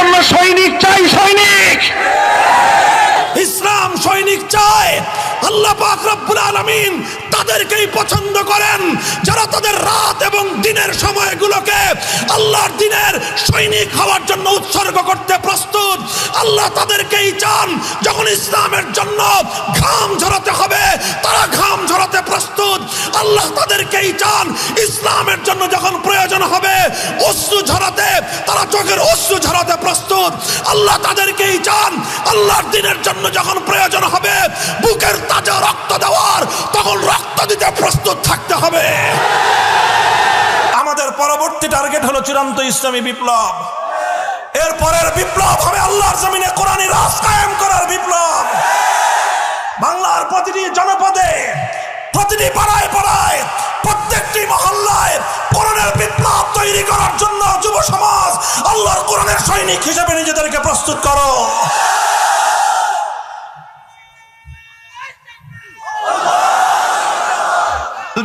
জন্য সৈনিক চাই, সৈনিক। ইসলাম সৈনিক চায়। আল্লাহ পাক রব্বুল আলামিন তাদেরকেই পছন্দ করেন যারা তাদের রাত এবং দিনের সময়গুলোকে আল্লাহর দিনের সৈনিক হওয়ার জন্য উৎসর্গ করতে প্রস্তুত। আল্লাহ তাদেরকেই চান যখন ইসলামের জন্য ঘাম ঝরাতে হবে তারা ঘাম ঝরাতে প্রস্তুত। আল্লাহ তাদেরকেই চান ইসলামের জন্য যখন প্রয়োজন হবে অশ্রু ঝরাতে তারা চোখের অশ্রু ঝরাতে প্রস্তুত। আল্লাহ তাদেরকেই চান আল্লাহর দিনের জন্য যখন প্রয়োজন হবে বুকের তাজা রক্ত দেওয়ার তখন রক্ত দিতে প্রস্তুত থাকতে হবে। আমাদের পরবর্তী টার্গেট হলো চূড়ান্ত ইসলামী বিপ্লব। এরপরের বিপ্লব হবে আল্লাহর জমিনে কোরআনী রাজ কায়েম করার বিপ্লব। বাংলার প্রতিটি জনপদে, প্রতিটি পাড়ায় পাড়ায়, প্রত্যেকটি মহল্লায় কোরআনের বিপ্লব তৈরি করার জন্য যুব সমাজ আল্লাহর কোরআনের সৈনিক হিসেবে নিজেদেরকে প্রস্তুত করো।